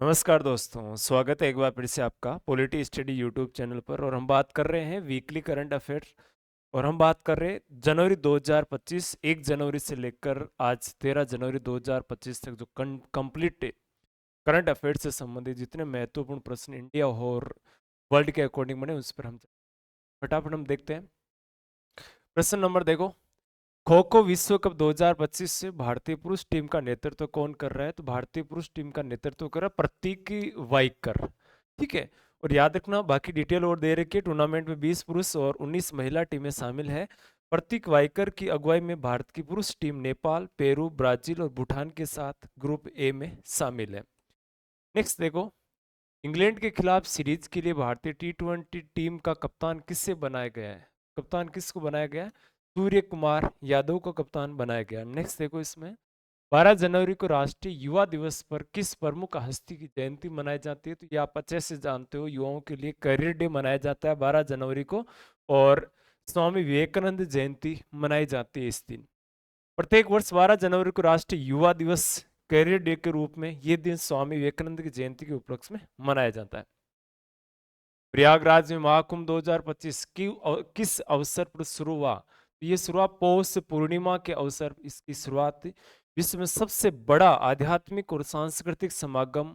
नमस्कार दोस्तों, स्वागत है एक बार फिर से आपका पॉलिटी स्टडी यूट्यूब चैनल पर। और हम बात कर रहे हैं वीकली करंट अफेयर। और हम बात कर रहे हैं जनवरी 2025, 1 जनवरी से लेकर आज 13 जनवरी 2025 तक जो कंप्लीट करंट अफेयर से संबंधित जितने महत्वपूर्ण प्रश्न इंडिया और वर्ल्ड के अकॉर्डिंग बने उस पर हम फटाफट हम देखते हैं। प्रश्न नंबर देखो, खो खो विश्व कप 2025 से भारतीय पुरुष टीम का नेतृत्व कौन कर रहा है? तो भारतीय पुरुष टीम का नेतृत्व कर रहा है प्रतीक वाइकर। ठीक है। और याद रखना, बाकी डिटेल और दे रखी है। टूर्नामेंट में 20 पुरुष और 19 महिला टीमें शामिल है। प्रतीक वाइकर की अगुवाई में भारत की पुरुष टीम नेपाल, पेरू, ब्राजील और भूटान के साथ ग्रुप ए में शामिल है। नेक्स्ट देखो, इंग्लैंड के खिलाफ सीरीज के लिए भारतीय T20 टीम का कप्तान किससे बनाया गया है? कप्तान किसको बनाया गया है? सूर्य कुमार यादव को कप्तान बनाया गया। नेक्स्ट देखो, इसमें 12 जनवरी को राष्ट्रीय युवा दिवस पर किस प्रमुख हस्ती की जयंती मनाई जाती है? तो ये आप अच्छे से जानते हो, युवाओं के लिए करियर डे मनाया जाता है 12 जनवरी को। और स्वामी विवेकानंद जयंती मनाई जाती है इस दिन। प्रत्येक वर्ष 12 जनवरी को राष्ट्रीय युवा दिवस करियर डे के रूप में ये दिन स्वामी विवेकानंद की जयंती के उपलक्ष्य में मनाया जाता है। प्रयागराज में महाकुंभ 2025 किस अवसर पर शुरू हुआ? तो ये शुरुआत पौष पूर्णिमा के अवसर पर इसकी शुरुआत। विश्व में सबसे बड़ा आध्यात्मिक और सांस्कृतिक समागम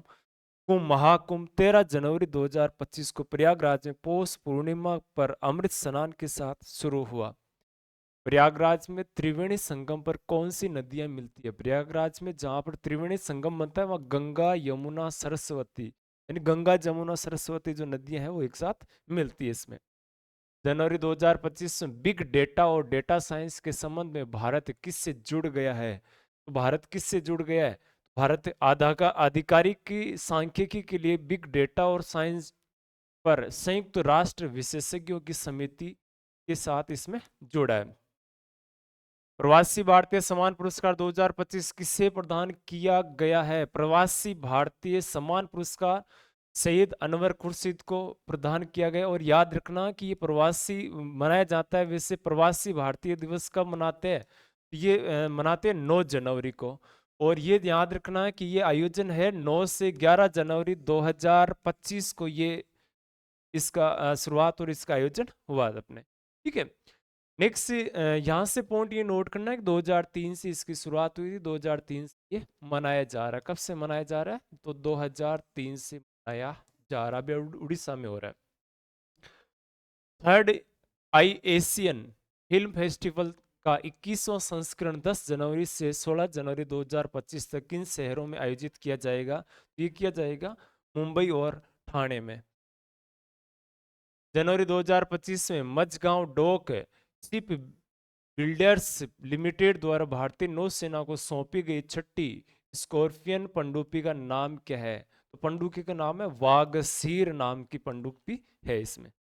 कुंभ महाकुंभ 13 जनवरी 2025 को प्रयागराज में पौष पूर्णिमा पर अमृत स्नान के साथ शुरू हुआ। प्रयागराज में त्रिवेणी संगम पर कौन सी नदियां मिलती है? प्रयागराज में जहां पर त्रिवेणी संगम बनता है वहां गंगा, यमुना, सरस्वती, यानी गंगा, जमुना, सरस्वती जो नदियां हैं वो एक साथ मिलती है इसमें। जनवरी 2025 में बिग डेटा और डेटा साइंस के संबंध में भारत किससे जुड़ गया है? तो भारत किससे जुड़ गया है? भारत आधिकारिक की सांख्यिकी के लिए बिग डेटा और साइंस पर संयुक्त राष्ट्र विशेषज्ञों की समिति के साथ इसमें जुड़ा है। प्रवासी भारतीय सम्मान पुरस्कार 2025 किसे प्रदान किया गया है? प्रवासी भारतीय सम्मान पुरस्कार सैयद अनवर खुर्शीद को प्रदान किया गया। और याद रखना कि ये प्रवासी मनाया जाता है। वैसे प्रवासी भारतीय दिवस कब मनाते हैं? ये मनाते हैं 9 जनवरी को। और ये याद रखना है कि ये आयोजन है 9 से 11 जनवरी 2025 को। ये इसका शुरुआत और इसका आयोजन हुआ अपने। ठीक है। नेक्स्ट यहाँ से पॉइंट ये नोट करना है कि 2003 से इसकी शुरुआत हुई थी। 2003 से ये मनाया जा रहा है। कब से मनाया जा रहा है? तो 2003 से मनाया जा रहा है। अभी उड़ीसा में हो रहा है। थर्ड आई एशियन फिल्म फेस्टिवल का 21वां संस्करण 10 जनवरी से 16 जनवरी 2025 तक किन शहरों में आयोजित किया जाएगा? ये किया जाएगा मुंबई और ठाणे में। जनवरी 2025 में Mazagon dock ship builders limited द्वारा भारतीय नौसेना को सौंपी गई छठी स्कॉर्पियन पनडुब्बी का नाम क्या है? तो पनडुब्बी का नाम है वागसीर नाम की पनडुब्बी है इसमें।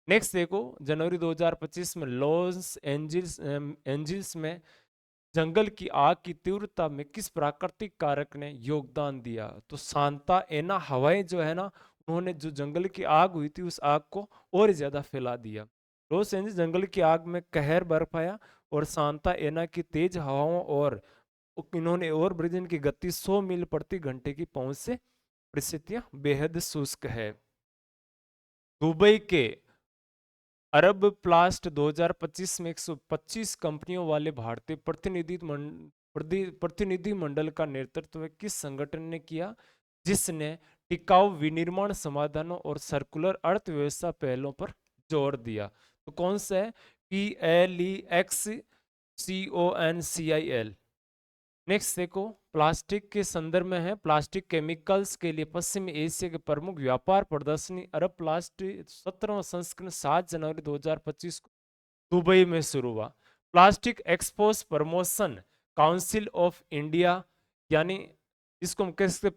नेक्स्ट देखो, जनवरी 2025 में लॉस एंजिल्स में जंगल की आग की तीव्रता में किस प्राकृतिक कारक ने योगदान दिया? तो सांता एना हवाएं जो है ना, उन्होंने जो जंगल की आग हुई थी उस आग को और ज्यादा फैला दिया। लॉस एंजल्स जंगल की आग में कहर बरपाया। और सांता एना की तेज हवाओं और इन्होंने और ब्रिजन की गति 100 मील प्रति घंटे की पहुंच से परिस्थितियां बेहद शुष्क है। दुबई के अरब प्लास्ट 2025 में 125 कंपनियों वाले भारतीय प्रतिनिधि मंडल का नेतृत्व किस संगठन ने किया, जिसने टिकाऊ विनिर्माण समाधानों और सर्कुलर अर्थव्यवस्था पहलों पर जोर दिया? तो कौन सा है? PLEXCONCIL। नेक्स्ट देखो, प्लास्टिक के संदर्भ में है। प्लास्टिक केमिकल्स के लिए पश्चिमी एशिया के प्रमुख व्यापार प्रदर्शनी अरब प्लास्टिक 17वां संस्करण 7 जनवरी 2025 को दुबई में शुरू हुआ। Plastic expose promotion council of India, यानी इसको हम कह सकते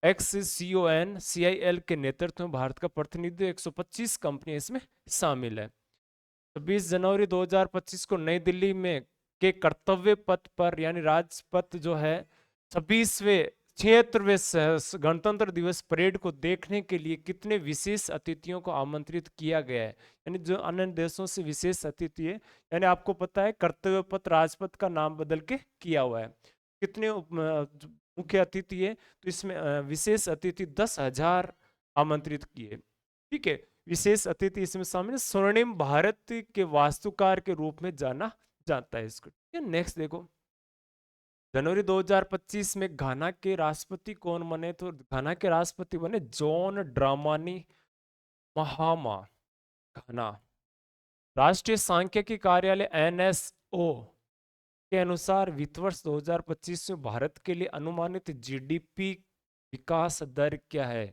PLEXCONCIL के नेतृत्व में भारत का प्रतिनिधित्व 125 कंपनियां इसमें शामिल है। 26 जनवरी 2025 को नई दिल्ली में के कर्तव्य पथ पर, यानी राजपथ जो है, 26वें 76वें गणतंत्र दिवस परेड को देखने के लिए कितने विशेष अतिथियों को आमंत्रित किया गया है? यानी जो अन्य देशों से विशेष अतिथि है, यानी आपको पता है कर्तव्य पथ राजपथ का नाम बदल के किया हुआ है। कितने मुख्य अतिथि है, तो इसमें विशेष अतिथि 10,000 आमंत्रित किए। ठीक है, विशेष अतिथि इसमें शामिल है। स्वर्णिम भारत के वास्तुकार के रूप में जाना जाता है इसको। ठीक है, नेक्स्ट देखो, जनवरी 2025 में घाना के राष्ट्रपति कौन बने? तो घाना के राष्ट्रपति बने जॉन ड्रामानी महामा। घाना राष्ट्रीय सांख्यिकी कार्यालय एनएसओ के अनुसार वित्त वर्ष 2025 में भारत के लिए अनुमानित जीडीपी विकास दर क्या है?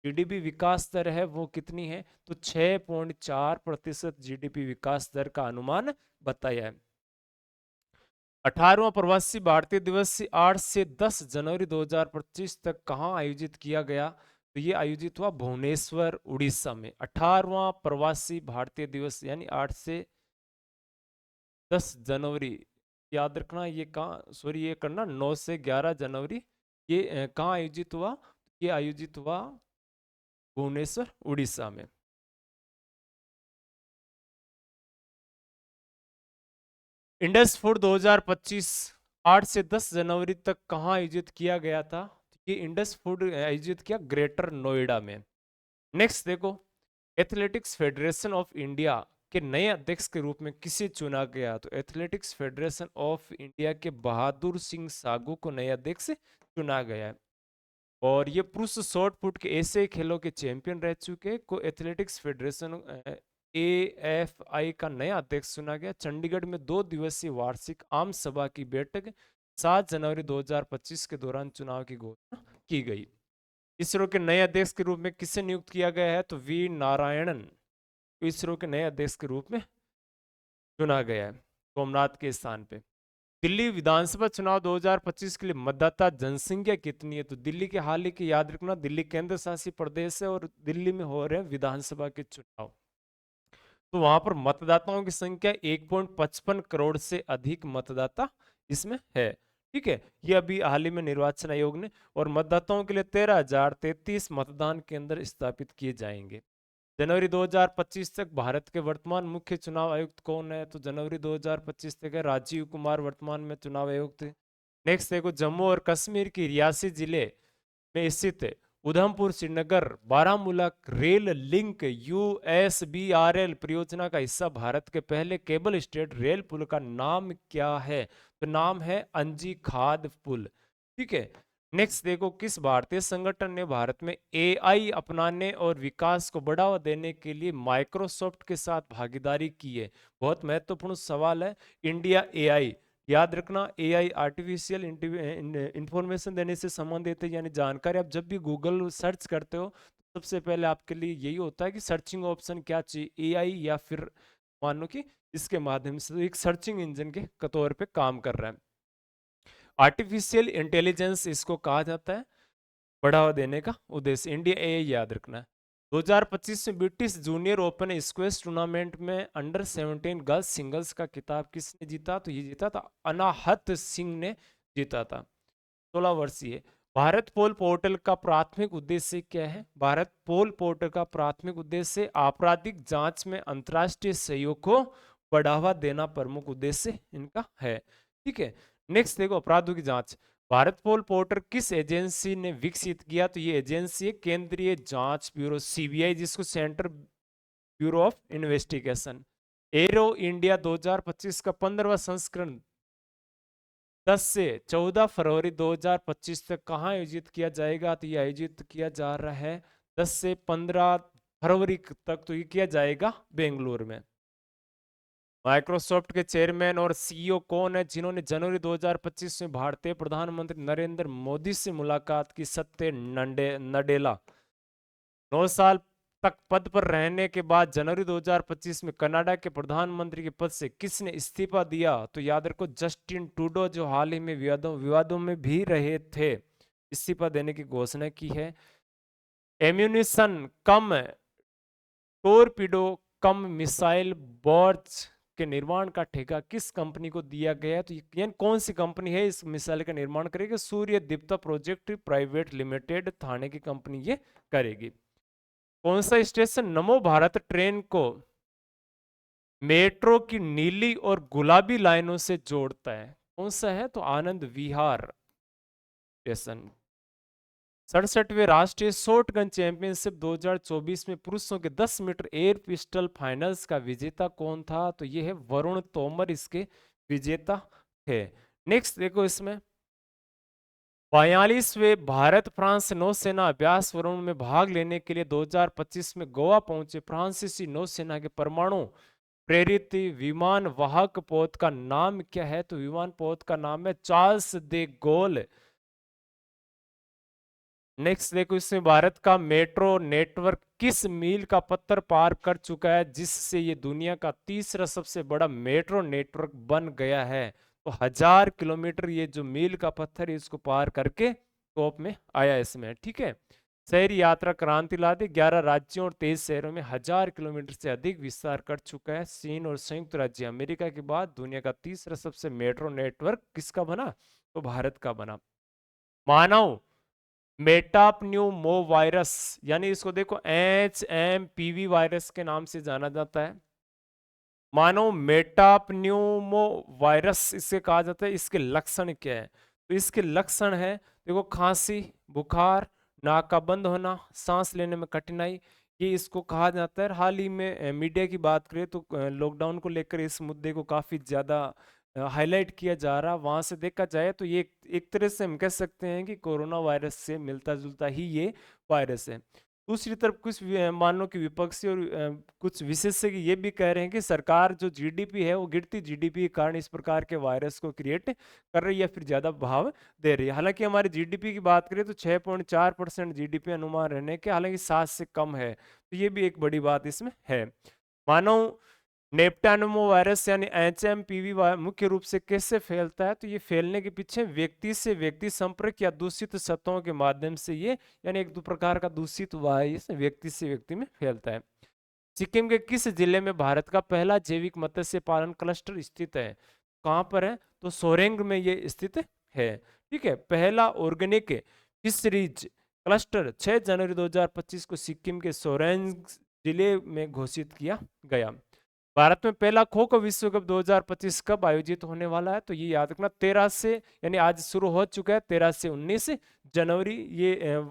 जीडीपी विकास दर है वो कितनी है? तो 6.4% जीडीपी विकास दर का अनुमान बताया है। 18वां प्रवासी भारतीय दिवस 8 से 10 जनवरी 2025 तक कहाँ आयोजित किया गया? तो ये आयोजित हुआ भुवनेश्वर उड़ीसा में। 18वां प्रवासी भारतीय दिवस यानी 8 से 10 जनवरी, याद रखना। ये कहाँ, सॉरी ये करना, 9 से 11 जनवरी ये कहाँ आयोजित हुआ? ये आयोजित हुआ भुवनेश्वर उड़ीसा में। इंडस फूड 2025 8 से 10 जनवरी तक कहाँ आयोजित किया गया था? ये इंडस फूड आयोजित किया ग्रेटर नोएडा में। नेक्स्ट देखो, एथलेटिक्स फेडरेशन ऑफ इंडिया के नए अध्यक्ष के रूप में किसे चुना गया? तो एथलेटिक्स फेडरेशन ऑफ इंडिया के बहादुर सिंह सागू को नए अध्यक्ष चुना गया है। और ये पुरुष शॉर्ट पुट के एशियाई खेलों के चैंपियन रह चुके को एथलेटिक्स फेडरेशन एएफआई का नया अध्यक्ष चुना गया। चंडीगढ़ में 2 दिवसीय वार्षिक आम सभा की बैठक 7 जनवरी 2025 के दौरान चुनाव की घोषणा की गई। इसरो के नए अध्यक्ष के रूप में किसे नियुक्त किया गया है? तो वी नारायणन इसरो के नए अध्यक्ष के रूप में चुना गया है, सोमनाथ के स्थान पे। दिल्ली विधानसभा चुनाव 2025 के लिए मतदाता जनसंख्या कितनी है? तो दिल्ली के हाल ही के, याद रखना, दिल्ली केंद्र शासित प्रदेश है और दिल्ली में हो रहे विधानसभा के चुनाव, तो वहां पर मतदाताओं की संख्या 1.55 करोड़ से अधिक मतदाता इसमें है। ठीक है, ये अभी हाल ही में निर्वाचन आयोग ने, और मतदाताओं के लिए 13,033 मतदान केंद्र स्थापित किए जाएंगे। जनवरी 2025 तक भारत के वर्तमान मुख्य चुनाव आयुक्त कौन है? तो जनवरी 2025 तक है राजीव कुमार वर्तमान में चुनाव आयुक्त। नेक्स्ट देखो, जम्मू और कश्मीर की रियासी जिले में स्थित Udhampur Srinagar Baramulla rail link USBRL परियोजना का हिस्सा भारत के पहले केबल स्टेट रेल पुल का नाम क्या है? तो नाम है अंजी खाद पुल। ठीक है, नेक्स्ट देखो, किस भारतीय संगठन ने भारत में एआई अपनाने और विकास को बढ़ावा देने के लिए माइक्रोसॉफ्ट के साथ भागीदारी की है? बहुत महत्वपूर्ण सवाल है। इंडिया एआई, याद रखना, एआई आर्टिफिशियल इंफॉर्मेशन देने से संबंधित है, यानी जानकारी। आप जब भी गूगल सर्च करते हो तो सबसे पहले आपके लिए यही होता है कि सर्चिंग ऑप्शन क्या चाहिए, एआई या फिर मान लो कि इसके माध्यम से एक सर्चिंग इंजन के तौर पे काम कर रहा है। आर्टिफिशियल इंटेलिजेंस इसको कहा जाता है, बढ़ावा देने का उद्देश्य। इंडिया एआई याद रखना है। 2025 में British junior open squash tournament में अंडर 17 गर्ल्स सिंगल्स का खिताब किसने जीता? तो ये जीता था अनाहत सिंह ने जीता था, 16 वर्षीय। भारत पोल पोर्टल का प्राथमिक उद्देश्य क्या है? भारत पोल पोर्टल का प्राथमिक उद्देश्य आपराधिक जांच में अंतर्राष्ट्रीय सहयोग को बढ़ावा देना प्रमुख उद्देश्य इनका है। ठीक है, नेक्स्ट देखो, अपराधों की जांच। भारत पोल पोर्टल किस एजेंसी ने विकसित किया? तो ये एजेंसी है केंद्रीय जांच ब्यूरो सीबीआई, जिसको central bureau of investigation. Arrow India 2025 का 15वां संस्करण 10 से 14 फरवरी 2025 तक कहाँ आयोजित किया जाएगा? तो ये आयोजित किया जा रहा है 10 से 15 फरवरी तक, तो ये किया जाएगा बेंगलुरु में। माइक्रोसॉफ्ट के चेयरमैन और सीईओ कौन है जिन्होंने जनवरी 2025 में भारतीय प्रधानमंत्री नरेंद्र मोदी से मुलाकात की? सत्य नडेला। 9 साल तक पद पर रहने के बाद जनवरी 2025 में कनाडा के प्रधानमंत्री के पद से किसने इस्तीफा दिया? तो याद रखो, जस्टिन ट्रूडो, जो हाल ही में विवादों में भी रहे थे, इस्तीफा देने की घोषणा की है। एम्यूनिशन कम टोरपीडो कम मिसाइल बोर्ज के निर्माण का ठेका किस कंपनी को दिया गया है? तो ये कौन सी कंपनी है इस मिसाइल का निर्माण करेगी? सूर्य दीप्ता प्रोजेक्ट प्राइवेट लिमिटेड थाने की कंपनी ये करेगी। कौन सा स्टेशन नमो भारत ट्रेन को मेट्रो की नीली और गुलाबी लाइनों से जोड़ता है? कौन सा है? तो आनंद विहार। स्टेशन। 67वें राष्ट्रीय शॉटगन चैंपियनशिप 2024 में पुरुषों के 10 मीटर एयर पिस्टल फाइनल्स का विजेता कौन था? तो ये है वरुण तोमर, इसके विजेता थे। नेक्स्ट देखो, इसमें 42वें भारत फ्रांस नौसेना अभ्यास वरुण में भाग लेने के लिए 2025 में गोवा पहुंचे फ्रांसीसी नौसेना के परमाणु प्रेरित विमान वाहक पोत का नाम क्या है? तो विमान पोत का नाम है चार्ल्स दे गोल। नेक्स्ट देखो, इसमें भारत का मेट्रो नेटवर्क किस मील का पत्थर पार कर चुका है जिससे ये दुनिया का तीसरा सबसे बड़ा मेट्रो नेटवर्क बन गया है? तो 1000 किलोमीटर ये जो मील का पत्थर है इसको पार करके टॉप में आया इसमें। ठीक है, शहरी यात्रा क्रांति ला दी, 11 राज्यों और 23 शहरों में 1000 किलोमीटर से अधिक विस्तार कर चुका है। चीन और संयुक्त राज्य अमेरिका के बाद दुनिया का तीसरा सबसे मेट्रो नेटवर्क किसका बना? तो भारत का बना। मानव मेटाप्न्यूमो वायरस, यानी इसको देखो HMPV वायरस के नाम से जाना जाता है। मानव मेटाप्न्यूमो वायरस इसे कहा जाता है। इसके लक्षण क्या है? तो इसके लक्षण है, देखो, खांसी, बुखार, नाक का बंद होना, सांस लेने में कठिनाई, ये इसको कहा जाता है। हाल ही में मीडिया की बात करें तो लॉकडाउन को लेकर इस मुद्दे को काफी ज्यादा हाईलाइट किया जा रहा। वहां से देखा जाए तो ये एक तरह से हम कह सकते हैं कि कोरोना वायरस से मिलता जुलता ही ये वायरस है। दूसरी तरफ कुछ मानो कि विपक्षी और कुछ विशेषज्ञ ये भी कह रहे हैं कि सरकार जो जीडीपी है वो गिरती जीडीपी के कारण इस प्रकार के वायरस को क्रिएट कर रही है, फिर ज्यादा भाव दे रही है। हालांकि हमारी जीडीपी की बात करें तो 6.4% जीडीपी अनुमान रहने के, हालांकि 7 से कम है, तो ये भी एक बड़ी बात इसमें है। मानव नेप्टानोमो वायरस यानी HMPV मुख्य रूप से कैसे फैलता है? तो ये फैलने के पीछे व्यक्ति से व्यक्ति संपर्क या दूषित सतहों के माध्यम से ये, यानी एक दो प्रकार का दूषित वायरस व्यक्ति से व्यक्ति में फैलता है। सिक्किम के किस जिले में भारत का पहला जैविक मत्स्य पालन क्लस्टर स्थित है? कहाँ पर है? तो सोरेंग में ये स्थित है। ठीक है, पहला ऑर्गेनिक फिशरीज क्लस्टर 6 जनवरी 2025 को सिक्किम के सोरेंग जिले में घोषित किया गया। भारत में पहला खो खो विश्व कप 2025 कब आयोजित होने वाला है? तो ये याद रखना 13 से, यानी आज शुरू हो चुका है, 13 से 19 जनवरी ये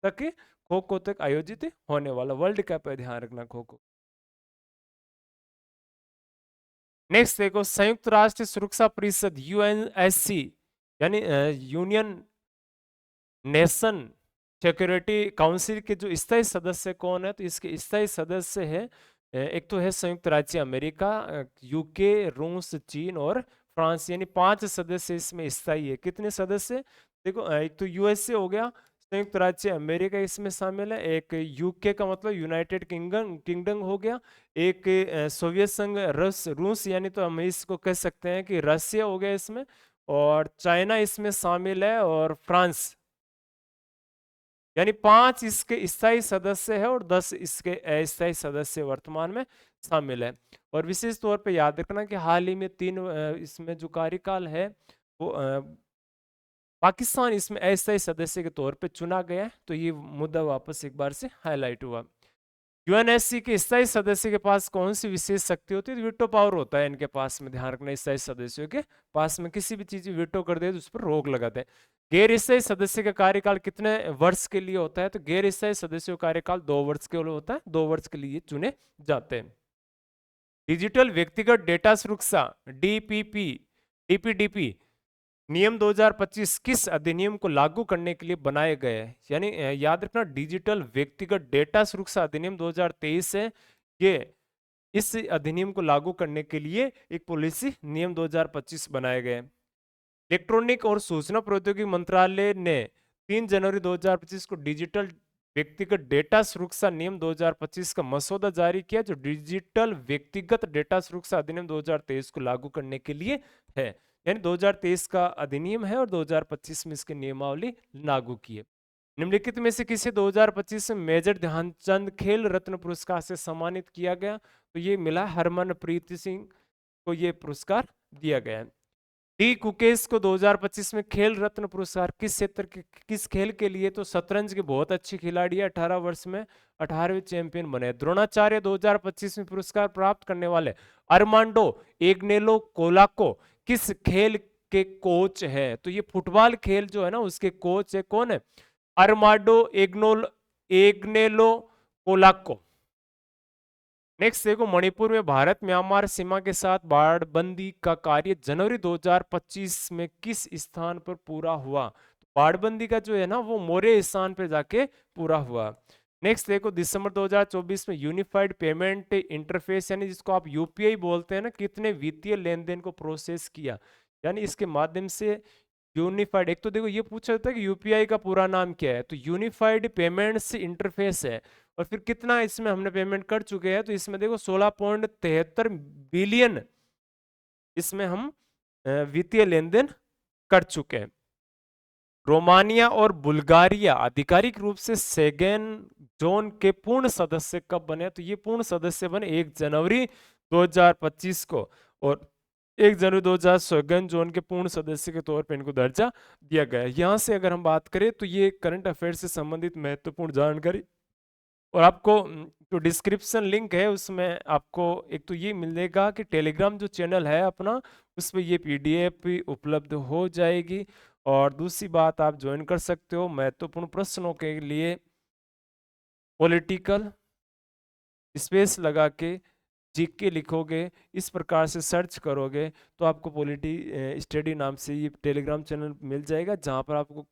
तक खो खो तक आयोजित होने वाला वर्ल्ड कप है, ध्यान रखना खो खो। नेक्स्ट देखो, संयुक्त राष्ट्र सुरक्षा परिषद UNSC यानी यूनियन नेशन सिक्योरिटी काउंसिल के जो स्थायी सदस्य कौन है? तो इसके स्थायी सदस्य है, एक तो है संयुक्त राज्य अमेरिका, यूके, रूस, चीन और फ्रांस, यानी 5 सदस्य इसमें स्थायी है। कितने सदस्य? देखो, एक तो यूएसए हो गया, संयुक्त राज्य अमेरिका इसमें शामिल है, एक यूके का मतलब यूनाइटेड किंगडम हो गया, एक सोवियत संघ, रूस यानी तो हम इसको कह सकते हैं कि रशिया हो गया इसमें, और चाइना इसमें शामिल है, और फ्रांस, यानी 5 इसके स्थायी सदस्य है और 10 इसके अस्थायी सदस्य वर्तमान में शामिल है। और विशेष तौर पे याद रखना कि हाल ही में 3 इसमें जो कार्यकाल है वो पाकिस्तान इसमें अस्थायी सदस्य के तौर पे चुना गया है, तो ये मुद्दा वापस एक बार से हाईलाइट हुआ। यूएनएससी के स्थायी सदस्य के पास कौन सी विशेष शक्ति होती है? वीटो पावर होता है इनके पास में, ध्यान रखना, स्थायी सदस्यों के पास में किसी भी चीज वीटो कर दे तो उस पर रोक लगाते हैं। गैर स्थायी सदस्य का कार्यकाल कितने वर्ष के लिए होता है? तो गैर स्थायी सदस्यों का कार्यकाल 2 वर्ष के लिए होता है, 2 वर्ष के लिए चुने जाते हैं। डिजिटल व्यक्तिगत डेटा सुरक्षा डीपीडीपी नियम 2025 किस अधिनियम को लागू करने के लिए बनाए गए हैं? यानी याद रखना, डिजिटल व्यक्तिगत डेटा सुरक्षा अधिनियम 2023 है, ये इस अधिनियम को लागू करने के लिए एक पॉलिसी नियम 2025 बनाए गए। इलेक्ट्रॉनिक और सूचना प्रौद्योगिकी मंत्रालय ने 3 जनवरी 2025 को डिजिटल व्यक्तिगत डेटा सुरक्षा नियम 2025 का मसौदा जारी किया, जो डिजिटल व्यक्तिगत डेटा सुरक्षा अधिनियम 2023 को लागू करने के लिए है। यानी 2023 का अधिनियम है और 2025 में इसकी नियमावली लागू की है। निम्नलिखित में से किसे 2025 में मेजर ध्यानचंद खेल रत्न पुरस्कार से सम्मानित किया गया? तो ये मिला हरमनप्रीत सिंह को ये पुरस्कार दिया गया है। डी कुकेश को 2025 में खेल रत्न पुरस्कार किस क्षेत्र के, किस खेल के लिए? तो शतरंज के बहुत अच्छी खिलाड़ी है, 18 वर्ष में 18वें चैंपियन बने। द्रोणाचार्य 2025 में पुरस्कार प्राप्त करने वाले अरमांडो एग्नेलो कोलाको किस खेल के कोच है। तो ये फुटबॉल खेल जो है ना उसके कोच है, कौन है? अरमाडो एग्नेलो पोलाको। नेक्स्ट देखो, मणिपुर में भारत म्यांमार सीमा के साथ बाड़बंदी का कार्य जनवरी 2025 में किस स्थान पर पूरा हुआ? तो बाड़बंदी का जो है ना वो मोरे स्थान पे जाके पूरा हुआ। नेक्स्ट देखो, दिसंबर 2024 में यूनिफाइड पेमेंट इंटरफेस यानी जिसको आप यूपीआई बोलते हैं ना, कितने वित्तीय लेन देन को प्रोसेस किया, यानी इसके माध्यम से यूनिफाइड। एक तो देखो ये पूछा जाता है कि यूपीआई का पूरा नाम क्या है, तो यूनिफाइड पेमेंट्स इंटरफेस है। और फिर कितना इसमें हमने पेमेंट कर चुके हैं, तो इसमें देखो 16.73 बिलियन इसमें हम वित्तीय लेन देन कर चुके हैं। रोमानिया और बुल्गारिया आधिकारिक रूप से शेंगेन जोन के पूर्ण सदस्य कब बने? तो ये पूर्ण सदस्य बने 1 जनवरी 2025 को, और 1 जनवरी 2000 शेंगेन जोन के पूर्ण सदस्य के तौर पर इनको दर्जा दिया गया है। यहाँ से अगर हम बात करें तो ये करंट अफेयर से संबंधित महत्वपूर्ण जानकारी, और आपको जो डिस्क्रिप्शन लिंक है उसमें आपको एक तो ये मिलेगा कि टेलीग्राम जो चैनल है अपना, उसमें ये पीडीएफ भी उपलब्ध हो जाएगी। और दूसरी बात, आप ज्वाइन कर सकते हो महत्वपूर्ण प्रश्नों के लिए पॉलिटिकल स्पेस लगा के जीके लिखोगे, इस प्रकार से सर्च करोगे तो आपको पॉलिटी स्टडी नाम से ये टेलीग्राम चैनल मिल जाएगा, जहाँ पर आपको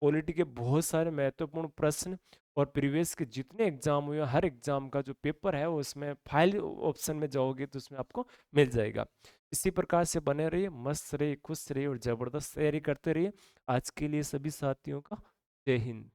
पॉलिटी के बहुत सारे महत्वपूर्ण प्रश्न और प्रीवियस के जितने एग्जाम हुए हर एग्जाम का जो पेपर है वो उसमें फाइल ऑप्शन में जाओगे तो उसमें आपको मिल जाएगा। इसी प्रकार से बने रहिए, मस्त रहिए, खुश रहिए और ज़बरदस्त तैयारी करते रहिए। आज के लिए सभी साथियों का जय हिंद।